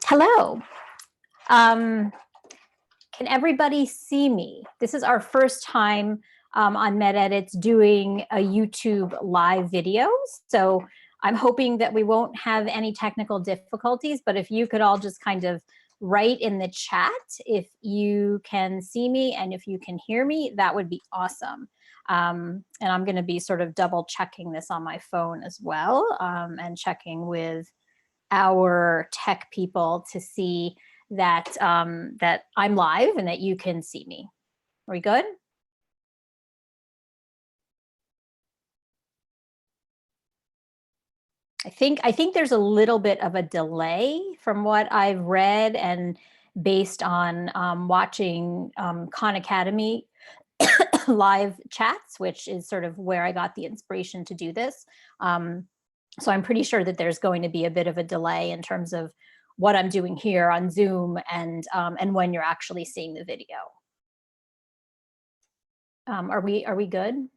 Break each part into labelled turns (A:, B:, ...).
A: Hello. Can everybody see me? This is our first time on MedEdits doing a YouTube live video. So I'm hoping that we won't have any technical difficulties, but if you could all just kind of write in the chat if you can see me and if you can hear me, that would be awesome. And I'm going to be sort of double checking this on my phone as well, and checking with our tech people to see that that I'm live and that you can see me. Are we good? I think there's a little bit of a delay from what I've read and based on watching Khan Academy live chats, which is sort of where I got the inspiration to do this. So I'm pretty sure that there's going to be a bit of a delay in terms of what I'm doing here on Zoom and when you're actually seeing the video. Are we good?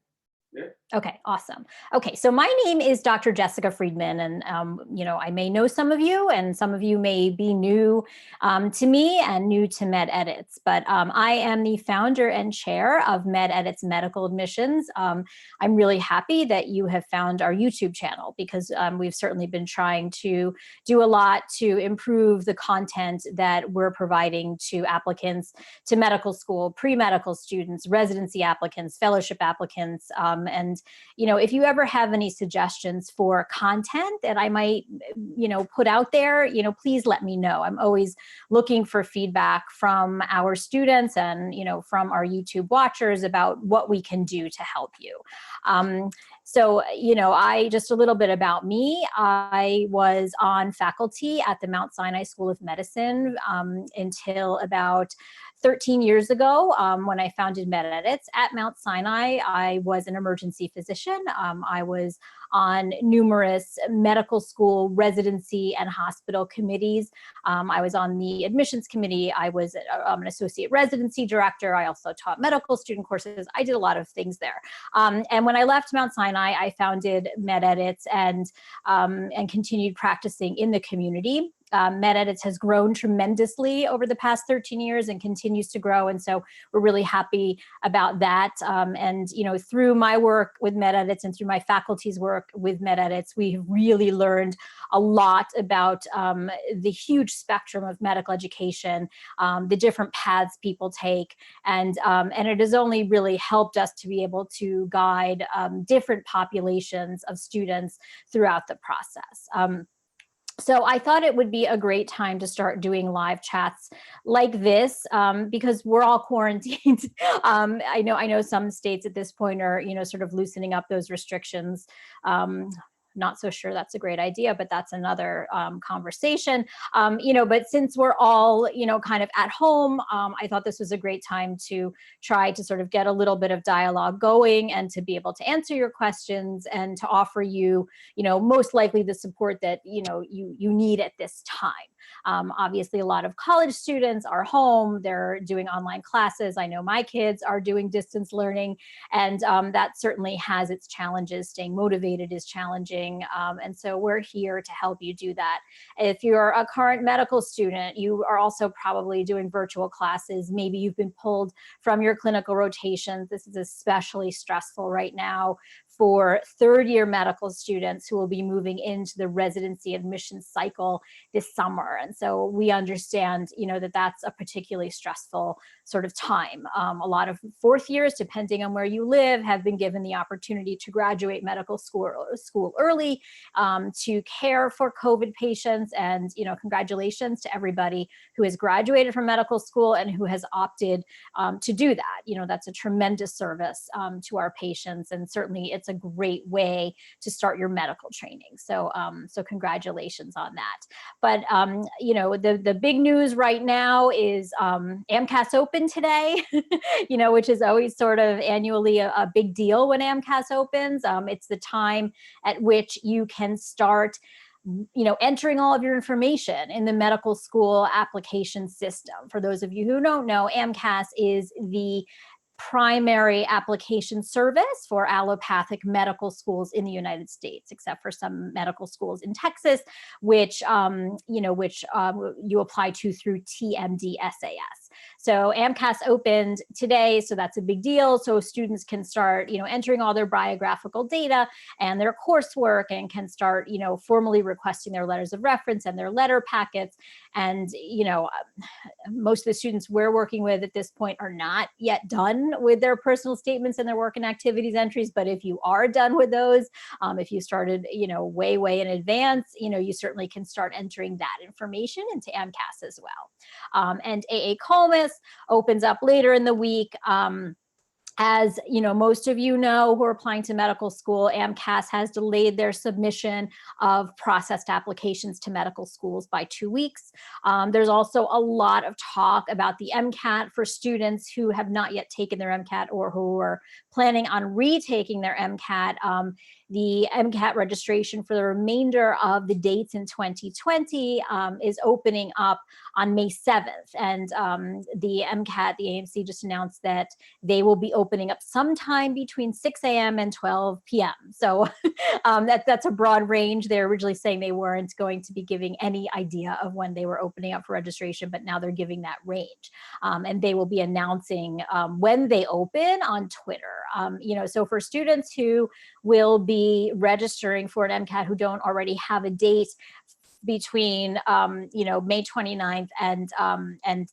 B: Yeah.
A: Okay, awesome. Okay, so my name is Dr. Jessica Friedman, and you know, I may know some of you, and some of you may be new to me and new to MedEdits. But I am the founder and chair of MedEdits Medical Admissions. I'm really happy that you have found our YouTube channel because we've certainly been trying to do a lot to improve the content that we're providing to applicants to medical school, pre-medical students, residency applicants, fellowship applicants, and you know, if you ever have any suggestions for content that I might, you know, put out there, you know, please let me know. I'm always looking for feedback from our students and, you know, from our YouTube watchers about what we can do to help you. So, you know, just a little bit about me. I was on faculty at the Mount Sinai School of Medicine until about 13 years ago, when I founded MedEdits at Mount Sinai. I was an emergency physician. I was on numerous medical school, residency, and hospital committees. I was on the admissions committee. I was an associate residency director. I also taught medical student courses. I did a lot of things there. And when I left Mount Sinai, I founded MedEdits and continued practicing in the community. MedEdits has grown tremendously over the past 13 years and continues to grow. And so we're really happy about that. And, you know, through my work with MedEdits and through my faculty's work with MedEdits, we've really learned a lot about the huge spectrum of medical education, the different paths people take. And it has only really helped us to be able to guide different populations of students throughout the process. So I thought it would be a great time to start doing live chats like this because we're all quarantined. I know some states at this point are, you know, sort of loosening up those restrictions. Not so sure that's a great idea, but that's another conversation. You know, but since we're all, you know, kind of at home, I thought this was a great time to try to sort of get a little bit of dialogue going and to be able to answer your questions and to offer you, you know, most likely the support that, you know, you need at this time. Obviously, a lot of college students are home. They're doing online classes. I know my kids are doing distance learning, and that certainly has its challenges. Staying motivated is challenging. And so we're here to help you do that. If you're a current medical student, you are also probably doing virtual classes. Maybe you've been pulled from your clinical rotations. This is especially stressful right now for third-year medical students who will be moving into the residency admission cycle this summer. And so we understand, you know, that that's a particularly stressful sort of time. A lot of fourth years, depending on where you live, have been given the opportunity to graduate medical school early, to care for COVID patients. And, you know, congratulations to everybody who has graduated from medical school and who has opted to do that. You know, that's a tremendous service to our patients. And certainly it's a great way to start your medical training. So, so congratulations on that. But, you know, the big news right now is Amcas Open today, you know, which is always sort of annually a big deal when Amcas opens. It's the time at which you can start, you know, entering all of your information in the medical school application system. For those of you who don't know, Amcas is the primary application service for allopathic medical schools in the United States, except for some medical schools in Texas, which you apply to through TMD-SAS. So Amcas opened today, so that's a big deal. So students can start, entering all their biographical data and their coursework, and can start, formally requesting their letters of reference and their letter packets. And, most of the students we're working with at this point are not yet done with their personal statements and their work and activities entries. But if you are done with those, if you started, way in advance, you certainly can start entering that information into Amcas as well. And AA Comus opens up later in the week. As most of you know who are applying to medical school, Amcas has delayed their submission of processed applications to medical schools by 2 weeks. There's also a lot of talk about the MCAT for students who have not yet taken their MCAT or who are planning on retaking their MCAT. The Mcat registration for the remainder of the dates in 2020 is opening up on May 7th. And the MCAT, the AMC, just announced that they will be opening up sometime between 6 a.m. and 12 p.m. So that's a broad range. They're originally saying they weren't going to be giving any idea of when they were opening up for registration, but now they're giving that range. And they will be announcing when they open on Twitter. So for students who will be registering for an MCAT who don't already have a date between May 29th and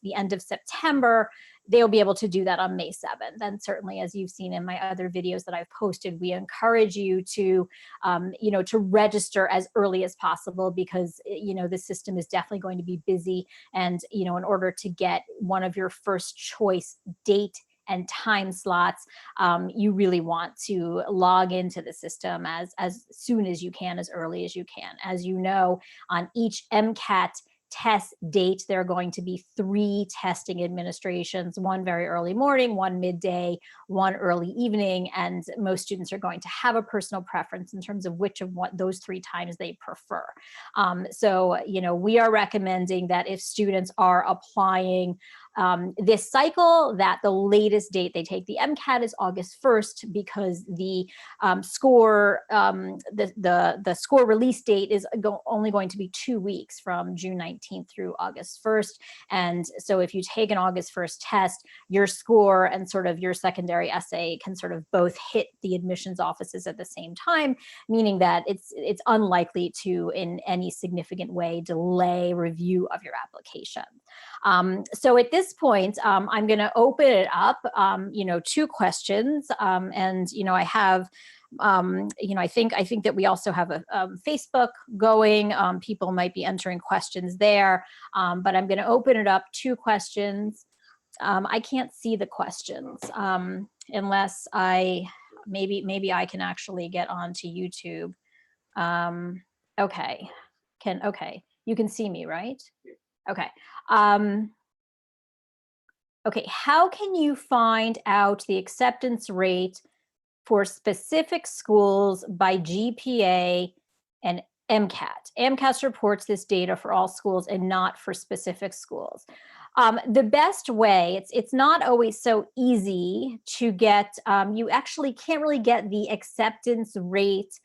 A: the end of September, they'll be able to do that on May 7th. And certainly, as you've seen in my other videos that I've posted, we encourage you to to register as early as possible, because the system is definitely going to be busy. And in order to get one of your first choice date and time slots, you really want to log into the system as soon as you can, as early as you can. As you know, on each MCAT test date, there are going to be 3 testing administrations, one very early morning, one midday, one early evening, and most students are going to have a personal preference in terms of which of what those 3 times they prefer. So, we are recommending that if students are applying this cycle, that the latest date they take the MCAT is August 1st, because the score, the score release date is only going to be 2 weeks, from June 19th through August 1st. And so if you take an August 1st test, your score and sort of your secondary essay can sort of both hit the admissions offices at the same time, meaning that it's unlikely to in any significant way delay review of your application. So at this point, I'm going to open it up, 2 questions, and I have, I think that we also have a Facebook going. People might be entering questions there, but I'm going to open it up. 2 questions. I can't see the questions unless maybe I can actually get onto YouTube. Okay, you can see me, right? Okay. Okay, how can you find out the acceptance rate for specific schools by GPA and MCAT? Amcas reports this data for all schools and not for specific schools. The best way, it's not always so easy to get, you actually can't really get the acceptance rate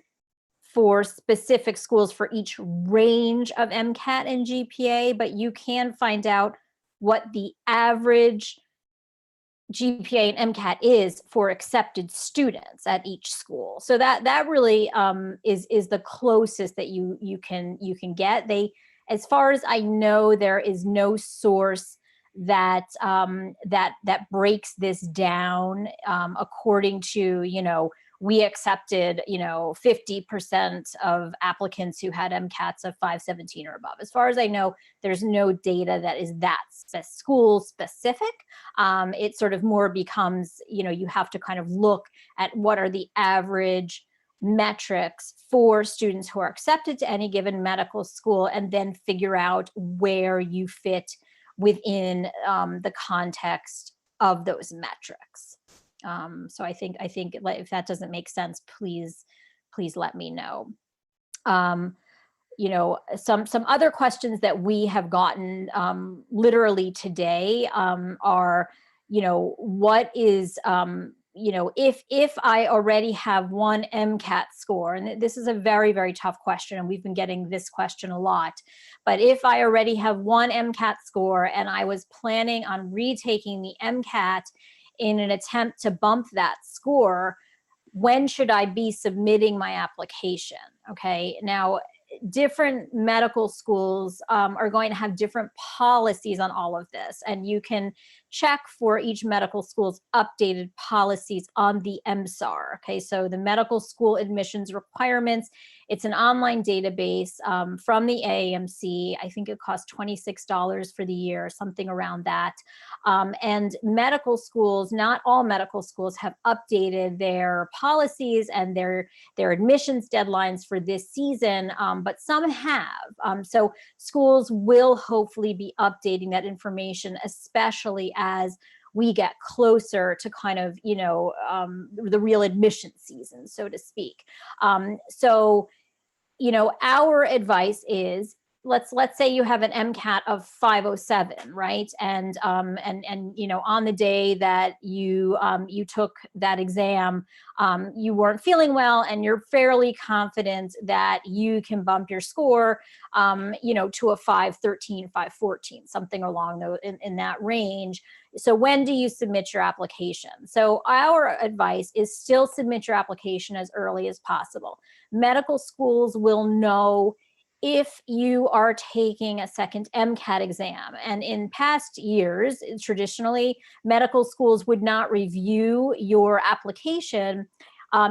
A: for specific schools for each range of MCAT and GPA, but you can find out what the average GPA and MCAT is for accepted students at each school. So that really is the closest that you can get. As far as I know, there is no source that that breaks this down according to we accepted 50% of applicants who had MCATs of 517 or above. As far as I know, there's no data that is that school specific. It sort of more becomes, you have to kind of look at what are the average metrics for students who are accepted to any given medical school, and then figure out where you fit within the context of those metrics. So I think if that doesn't make sense, please let me know. Some other questions that we have gotten literally today are, what is, if I already have one MCAT score, and this is a very, very tough question, and we've been getting this question a lot, but if I already have one MCAT score and I was planning on retaking the MCAT in an attempt to bump that score, when should I be submitting my application? Okay, now different medical schools are going to have different policies on all of this, and you can check for each medical school's updated policies on the MSAR. Okay, so the medical school admissions requirements, it's an online database from the AAMC. I think it costs $26 for the year, something around that. And medical schools, not all medical schools, have updated their policies and their admissions deadlines for this season, but some have. So schools will hopefully be updating that information, especially as we get closer to kind of, the real admission season, so to speak. So, our advice is, let's say you have an MCAT of 507, right? And on the day that you took that exam, you weren't feeling well, and you're fairly confident that you can bump your score, to a 513, 514, something along in that range. So when do you submit your application? So our advice is still submit your application as early as possible. Medical schools will know if you are taking a second MCAT exam. And in past years, traditionally, medical schools would not review your application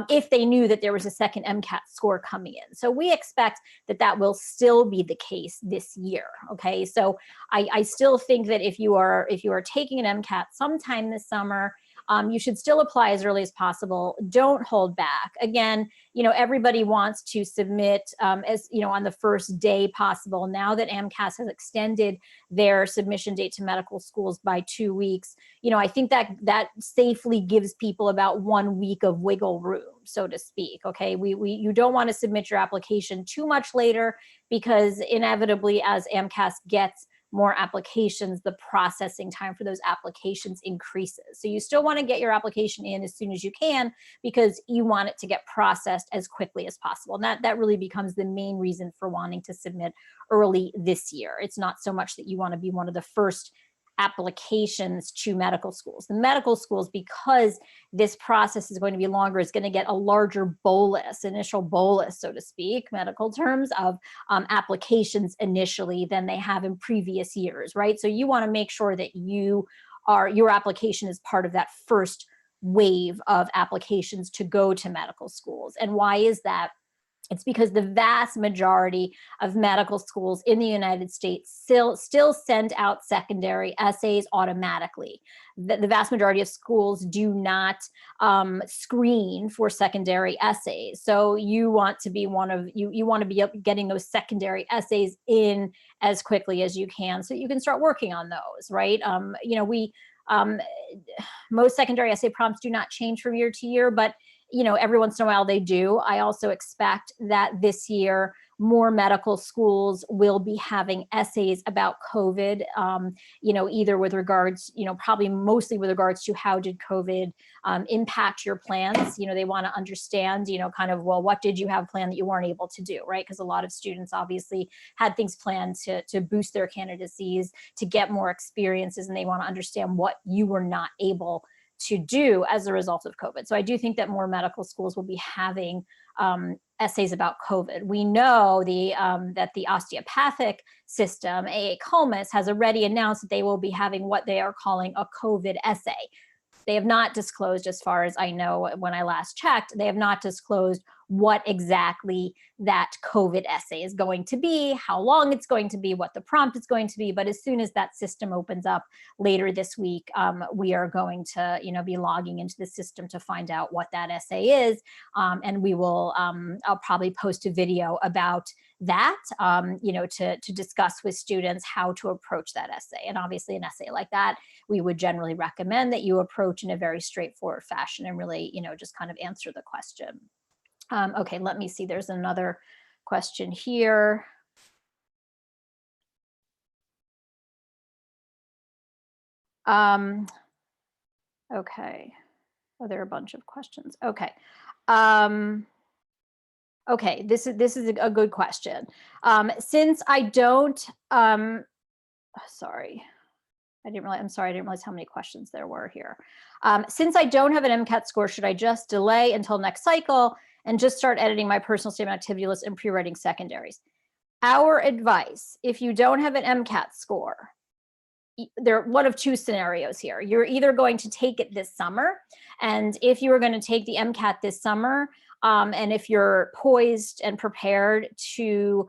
A: if they knew that there was a second MCAT score coming in. So we expect that will still be the case this year. Okay, so I still think that if you are taking an MCAT sometime this summer, you should still apply as early as possible. Don't hold back. Again, everybody wants to submit as on the first day possible. Now that Amcas has extended their submission date to medical schools by 2 weeks, I think that safely gives people about 1 week of wiggle room, so to speak. Okay, you don't want to submit your application too much later, because inevitably, as Amcas gets more applications, the processing time for those applications increases. So you still want to get your application in as soon as you can, because you want it to get processed as quickly as possible. And that really becomes the main reason for wanting to submit early this year. It's not so much that you want to be one of the first applications to medical schools. The medical schools, because this process is going to be longer, is going to get a larger initial bolus, so to speak, medical terms, of applications initially than they have in previous years, right? So you want to make sure that your application is part of that first wave of applications to go to medical schools. And why is that? It's because the vast majority of medical schools in the United States still send out secondary essays automatically. The vast majority of schools do not screen for secondary essays. So you want to be you want to be getting those secondary essays in as quickly as you can, so you can start working on those, right? Most secondary essay prompts do not change from year to year, but every once in a while they do. I also expect that this year more medical schools will be having essays about COVID, either with regards, probably mostly with regards to how did COVID impact your plans. They want to understand, kind of, well, what did you have planned that you weren't able to do, right? Because a lot of students obviously had things planned to boost their candidacies, to get more experiences, and they want to understand what you were not able to do as a result of COVID. So I do think that more medical schools will be having essays about COVID. We know that the osteopathic system, AACOMAS, has already announced that they will be having what they are calling a COVID essay. They have not disclosed, as far as I know, when I last checked, they have not disclosed what exactly that COVID essay is going to be, how long it's going to be, what the prompt is going to be. But as soon as that system opens up later this week, we are going to, be logging into the system to find out what that essay is. And we will, I'll probably post a video about that, to discuss with students how to approach that essay. And obviously an essay like that, we would generally recommend that you approach in a very straightforward fashion and really, just kind of answer the question. Okay, let me see. There's another question here. Okay. Oh, there are a bunch of questions. Okay. Um, okay, this is a good question. Since I don't, sorry, I'm sorry, I didn't realize how many questions there were here. Since I don't have an MCAT score, should I just delay until next cycle and just start editing my personal statement activity list and pre-writing secondaries? Our advice, if you don't have an MCAT score, there are one of two scenarios here. You're either going to take it this summer, and if you are going to take the MCAT this summer, and if you're poised and prepared to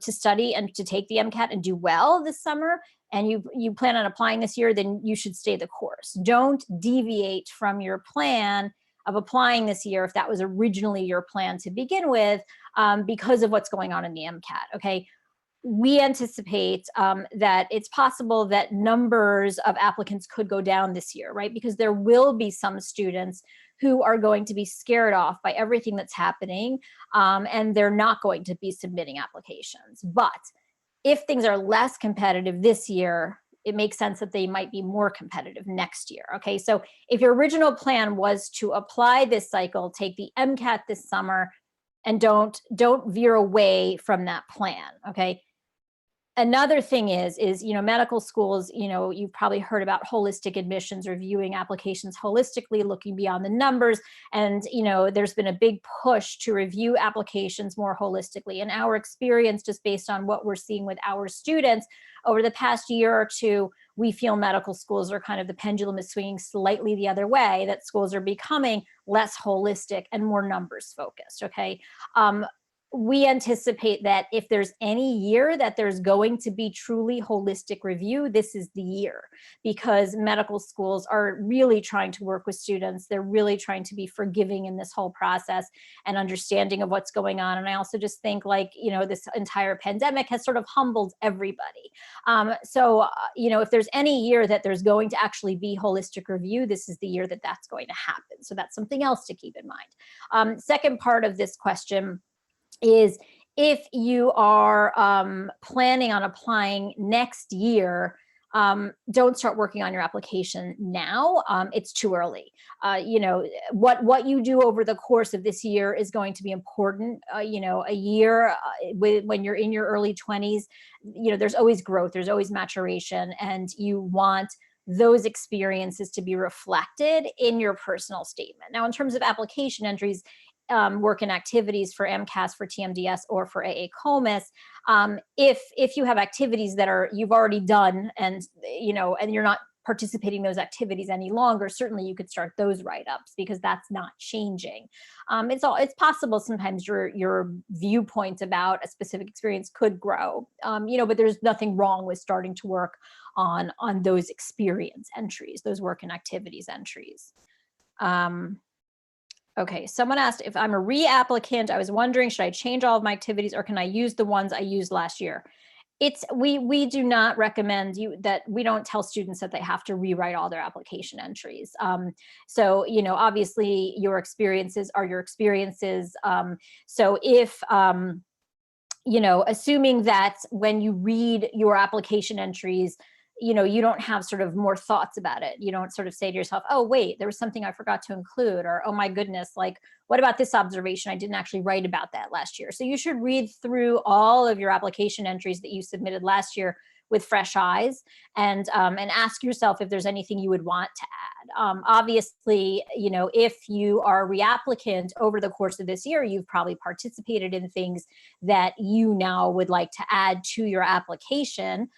A: study and to take the MCAT and do well this summer, and you plan on applying this year, then you should stay the course. Don't deviate from your plan of applying this year if that was originally your plan to begin with, because of what's going on in the MCAT. Okay, we anticipate that it's possible that numbers of applicants could go down this year, right? Because there will be some students who are going to be scared off by everything that's happening, and they're not going to be submitting applications. But if things are less competitive this year, it makes sense that they might be more competitive next year. Okay, so if your original plan was to apply this cycle, take the MCAT this summer, and don't veer away from that plan. Okay, another thing is, medical schools, you've probably heard about holistic admissions, reviewing applications holistically, looking beyond the numbers. And, there's been a big push to review applications more holistically. And our experience, just based on what we're seeing with our students over the past year or two, we feel medical schools are kind of, the pendulum is swinging slightly the other way, that schools are becoming less holistic and more numbers focused. Okay. We anticipate that if there's any year that there's going to be truly holistic review, this is the year, because medical schools are really trying to work with students. They're really trying to be forgiving in this whole process and understanding of what's going on. And I also just think, this entire pandemic has sort of humbled everybody. If there's any year that there's going to actually be holistic review, this is the year that that's going to happen. So that's something else to keep in mind. Second part of this question is, if you are planning on applying next year, don't start working on your application now. It's too early. What you do over the course of this year is going to be important. A year when you're in your early 20s, there's always growth, there's always maturation, and you want those experiences to be reflected in your personal statement. Now, in terms of application entries, work and activities for MCAS, for TMDS, or for AA-COMIS, if you have activities that you've already done, and you're not participating in those activities any longer, certainly you could start those write-ups, because that's not changing. It's possible sometimes your viewpoint about a specific experience could grow, but there's nothing wrong with starting to work on those experience entries, those work and activities entries. Okay, someone asked, if I'm a reapplicant, I was wondering, should I change all of my activities, or can I use the ones I used last year? We do not recommend that. We don't tell students that they have to rewrite all their application entries. Obviously your experiences are your experiences. So if, assuming that when you read your application entries, you don't have sort of more thoughts about it. You don't sort of say to yourself, oh, wait, there was something I forgot to include, or, oh my goodness, what about this observation? I didn't actually write about that last year. So you should read through all of your application entries that you submitted last year with fresh eyes, and ask yourself if there's anything you would want to add. Obviously, if you are a reapplicant over the course of this year, you've probably participated in things that you now would like to add to your application,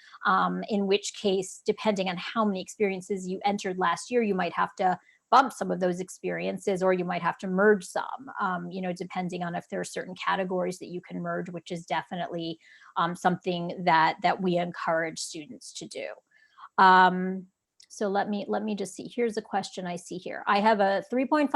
A: in which case, depending on how many experiences you entered last year, you might have to bump some of those experiences, or you might have to merge some, depending on if there are certain categories that you can merge, which is definitely something that we encourage students to do. So let me just see. Here's a question I see here. I have a 3.57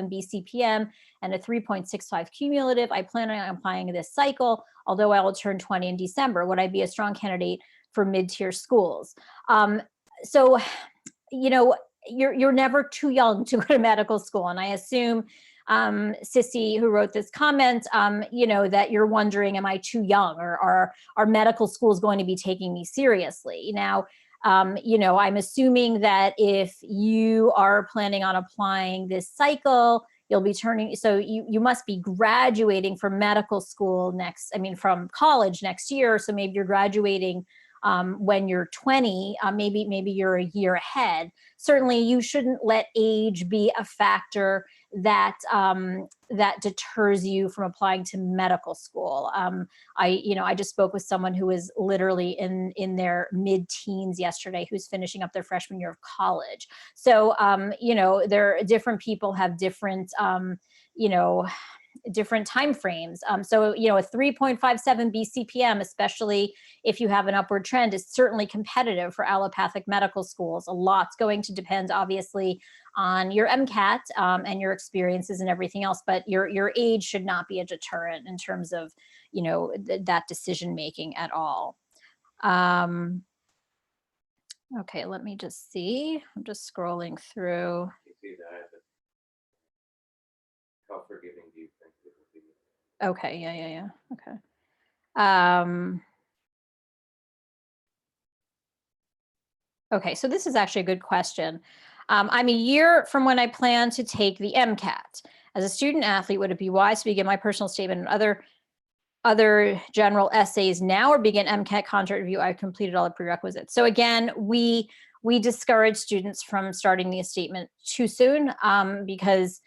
A: BCPM and a 3.65 cumulative. I plan on applying this cycle, although I will turn 20 in December. Would I be a strong candidate for mid-tier schools? You're never too young to go to medical school. And I assume, Sissy, who wrote this comment, that you're wondering, am I too young, or are medical schools going to be taking me seriously? Now, You know, I'm assuming that if you are planning on applying this cycle, you'll be turning, so you must be graduating from medical school from college next year. So maybe you're graduating when you're 20, maybe you're a year ahead. Certainly you shouldn't let age be a factor that that deters you from applying to medical school. I just spoke with someone who was literally in their mid-teens yesterday, who's finishing up their freshman year of college. So different people have different different time frames. So, a 3.57 BCPM, especially if you have an upward trend, is certainly competitive for allopathic medical schools. A lot's going to depend, obviously, on your MCAT and your experiences and everything else, but your age should not be a deterrent in terms of, that decision making at all. Okay, let me just see. I'm just scrolling through.
B: How forgiving do you think it will be?
A: Okay, yeah. Okay. Okay, so this is actually a good question. I'm a year from when I plan to take the MCAT. As a student athlete, would it be wise to begin my personal statement and other general essays now, or begin MCAT content review? I've completed all the prerequisites. So again, we discourage students from starting the statement too soon because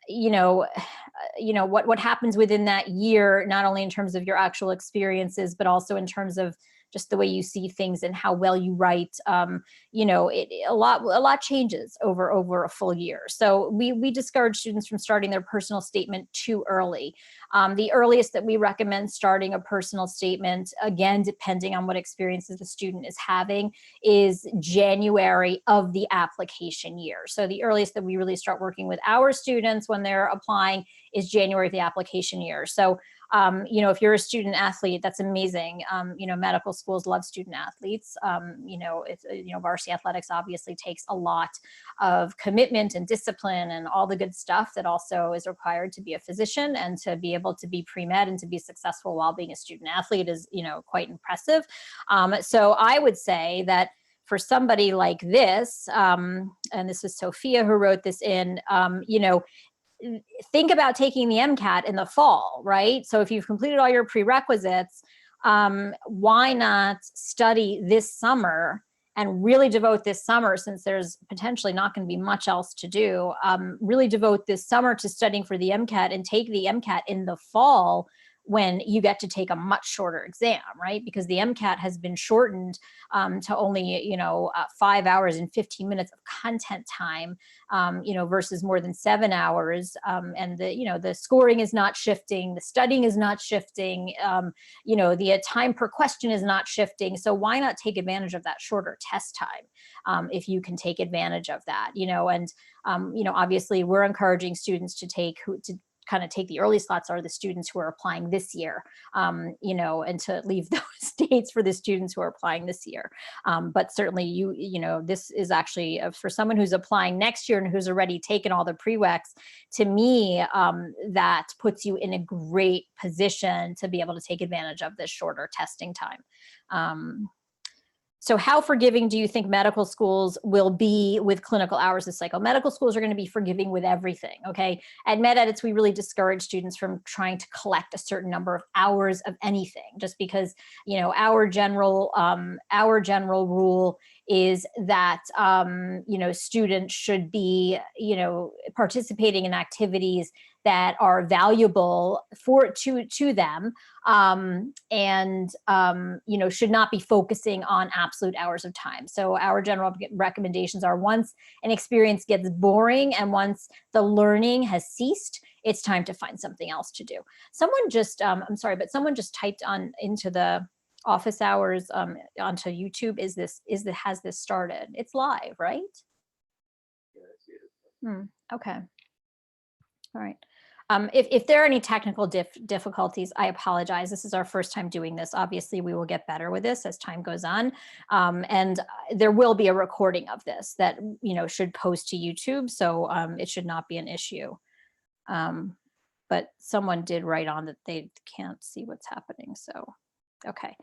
A: what happens within that year, not only in terms of your actual experiences, but also in terms of just the way you see things and how well you write. A lot changes over a full year. So we discourage students from starting their personal statement too early. The earliest that we recommend starting a personal statement, again, depending on what experiences the student is having, is January of the application year. So the earliest that we really start working with our students when they're applying is January of the application year. So if you're a student athlete, that's amazing. Medical schools love student athletes. Varsity athletics obviously takes a lot of commitment and discipline and all the good stuff that also is required to be a physician, and to be able to be pre-med and to be successful while being a student athlete is, quite impressive. So I would say that for somebody like this, and this is Sophia who wrote this in, think about taking the MCAT in the fall, right? So if you've completed all your prerequisites, why not study this summer and really devote this summer, since there's potentially not going to be much else to do, really devote this summer to studying for the MCAT, and take the MCAT in the fall when you get to take a much shorter exam, right? Because the MCAT has been shortened to only, 5 hours and 15 minutes of content time, versus more than 7 hours. And the scoring is not shifting, the studying is not shifting, the time per question is not shifting. So why not take advantage of that shorter test time if you can take advantage of that, obviously we're encouraging students to kind of take the early slots are the students who are applying this year, and to leave those dates for the students who are applying this year. But certainly this is actually for someone who's applying next year and who's already taken all the prereqs. To me, that puts you in a great position to be able to take advantage of this shorter testing time. So how forgiving do you think medical schools will be with clinical hours this cycle? Medical schools are going to be forgiving with everything, okay? At MedEdits, we really discourage students from trying to collect a certain number of hours of anything, just because, our general rule is that, students should be, participating in activities that are valuable to them, and should not be focusing on absolute hours of time. So our general recommendations are, once an experience gets boring and once the learning has ceased, it's time to find something else to do. Someone just, I'm sorry, but someone just typed into the office hours onto YouTube. Has this started? It's live, right?
B: Yeah, I see it.
A: Okay. All right. If there are any technical difficulties, I apologize. This is our first time doing this. Obviously, we will get better with this as time goes on. And there will be a recording of this that, should post to YouTube. So it should not be an issue. But someone did write on that they can't see what's happening. So, okay.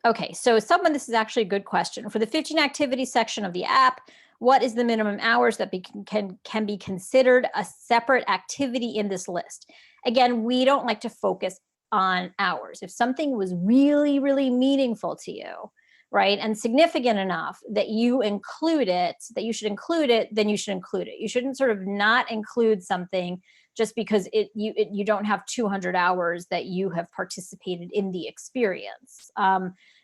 A: Okay, so this is actually a good question. For the 15 activities section of the app, what is the minimum hours that can be considered a separate activity in this list? Again, we don't like to focus on hours. If something was really, really meaningful to you, right, and significant enough that you include it, that you should include it, then you should include it. You shouldn't sort of not include something just because you don't have 200 hours that you have participated in the experience.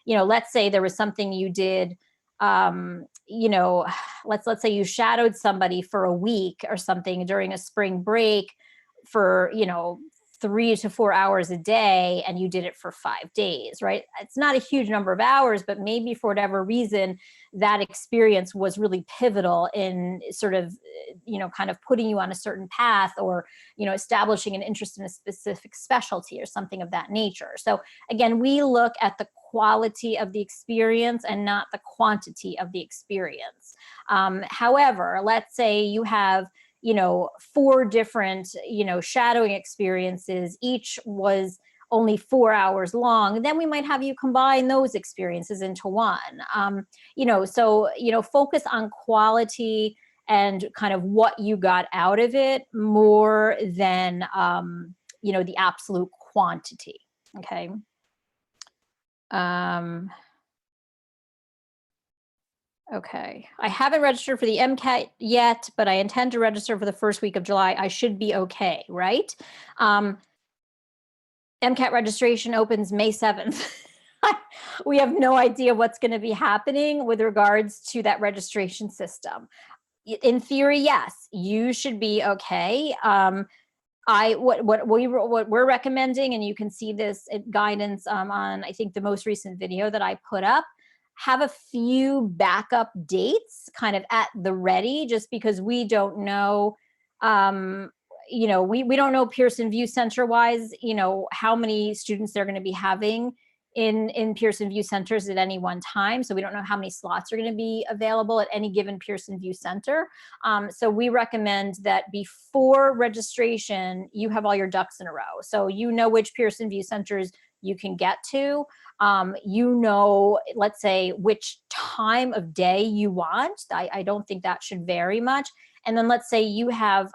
A: Let's say there was something you did, let's say you shadowed somebody for a week or something during a spring break for, 3 to 4 hours a day, and you did it for 5 days, right? It's not a huge number of hours, but maybe for whatever reason, that experience was really pivotal in sort of, kind of putting you on a certain path, or, establishing an interest in a specific specialty or something of that nature. So again, we look at the quality of the experience and not the quantity of the experience. However, let's say you have 4 different, shadowing experiences, each was only 4 hours long, then we might have you combine those experiences into one. Focus on quality and kind of what you got out of it more than, the absolute quantity. Okay. Okay, I haven't registered for the MCAT yet, but I intend to register for the first week of July. I should be okay, right? Mcat registration opens May 7th. We have no idea what's going to be happening with regards to that registration system. In theory, yes, you should be okay. What we're recommending, and you can see this guidance on, I think, the most recent video that I put up, have a few backup dates kind of at the ready, just because we don't know, we don't know Pearson VUE Center wise, how many students they're going to be having in Pearson VUE Centers at any one time. So we don't know how many slots are going to be available at any given Pearson VUE Center. So we recommend that before registration, you have all your ducks in a row. So which Pearson VUE Centers you can get to, let's say, which time of day you want. I don't think that should vary much. And then let's say you have,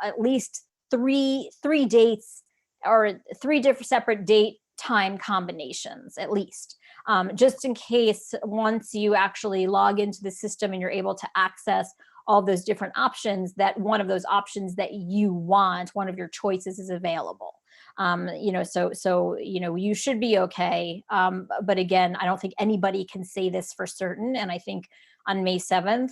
A: at least three dates, or 3 different separate date time combinations, at least, just in case once you actually log into the system and you're able to access all those different options, that one of those options that you want, one of your choices, is available. You should be okay. But again, I don't think anybody can say this for certain. And I think on May 7th,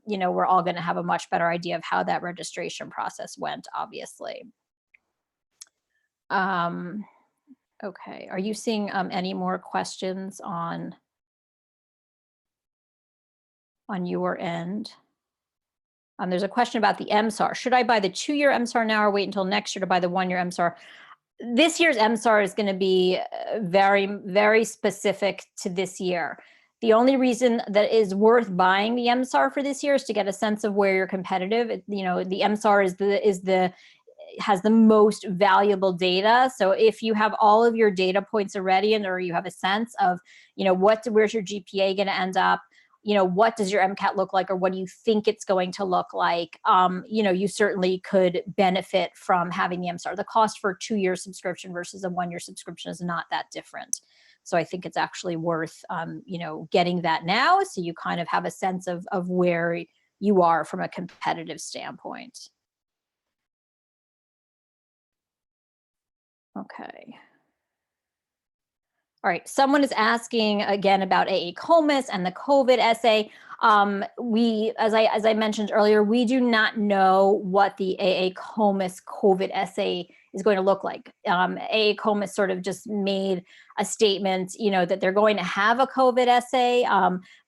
A: we're all going to have a much better idea of how that registration process went, obviously. Okay, are you seeing any more questions on your end? There's a question about the MSAR. Should I buy the 2-year MSAR now or wait until next year to buy the 1-year MSAR? This year's MSAR is going to be very, very specific to this year. The only reason that is worth buying the MSAR for this year is to get a sense of where you're competitive. The MSAR has the most valuable data. So if you have all of your data points already, or you have a sense of, where's your GPA going to end up, what does your MCAT look like, or what do you think it's going to look like? You certainly could benefit from having the MSAR. The cost for a 2-year subscription versus a 1-year subscription is not that different. So I think it's actually worth, getting that now, so you kind of have a sense of where you are from a competitive standpoint. Okay. All right, someone is asking again about AA-COMIS and the COVID essay. As I mentioned earlier, we do not know what the AA-COMIS COVID essay is going to look like. AA-COMIS sort of just made a statement, that they're going to have a COVID essay,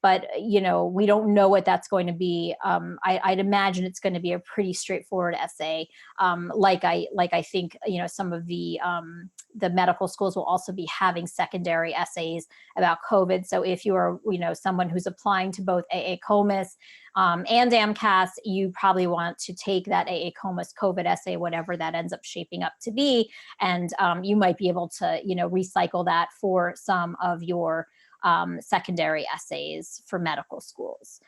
A: but we don't know what that's going to be. I'd imagine it's going to be a pretty straightforward essay, like I think some of the medical schools will also be having secondary essays about COVID. So if you are someone who's applying to both AA AACOMAS and AMCAS, you probably want to take that AACOMAS COVID essay, whatever that ends up shaping up to be, and you might be able to, recycle that for some of your secondary essays for medical schools.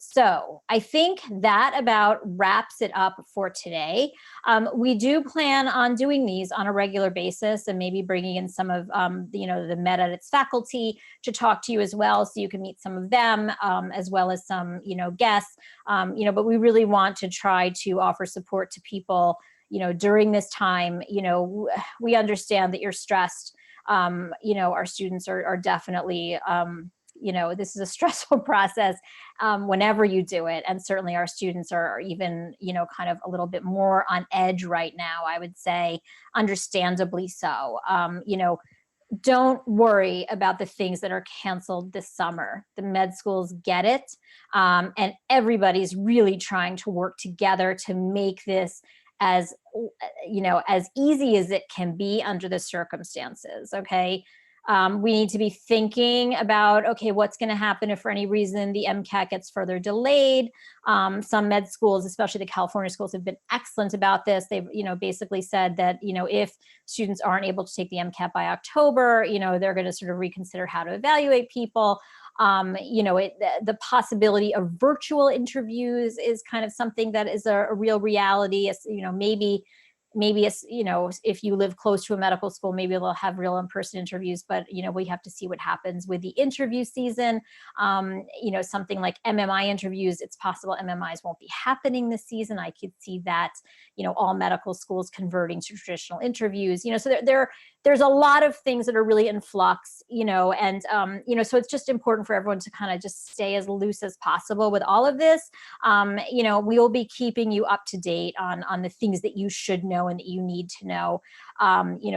A: So I think that about wraps it up for today. We do plan on doing these on a regular basis and maybe bringing in some of the MedEdits faculty to talk to you as well, so you can meet some of them as well as some guests. But we really want to try to offer support to people during this time. We understand that you're stressed. Our students are definitely this is a stressful process whenever you do it. And certainly our students are even, kind of a little bit more on edge right now, I would say, understandably so. Don't worry about the things that are canceled this summer. The med schools get it. And everybody's really trying to work together to make this as easy as it can be under the circumstances. Okay. We need to be thinking about, okay, what's going to happen if for any reason the MCAT gets further delayed. Some med schools, especially the California schools, have been excellent about this. They've, basically said that, if students aren't able to take the MCAT by October, they're going to sort of reconsider how to evaluate people. The possibility of virtual interviews is kind of something that is a real reality. Maybe it's, if you live close to a medical school, maybe they'll have real in-person interviews, but, we have to see what happens with the interview season. Something like MMI interviews, it's possible MMIs won't be happening this season. I could see that, all medical schools converting to traditional interviews, so there's a lot of things that are really in flux, and, so it's just important for everyone to kind of just stay as loose as possible with all of this. We will be keeping you up to date on the things that you should know and that you need to know.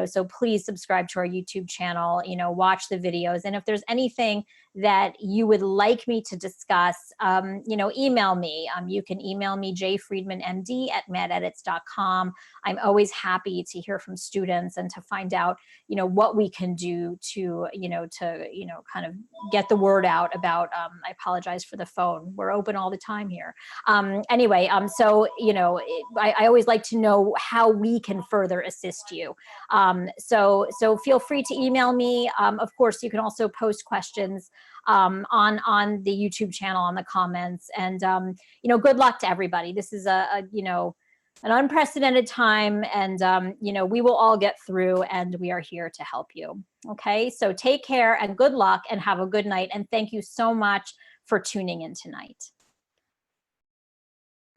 A: So please subscribe to our YouTube channel, watch the videos. And if there's anything that you would like me to discuss, email me. You can email me, jfriedmanmd@mededits.com. I'm always happy to hear from students and to find out, what we can do to, kind of get the word out about, I apologize for the phone. We're open all the time here. Anyway, so, I always like to know how we can further assist you. So feel free to email me. Of course, you can also post questions on the YouTube channel, on the comments, and good luck to everybody. This is an unprecedented time, and we will all get through, and we are here to help you. Okay, so take care and good luck and have a good night, and thank you so much for tuning in tonight.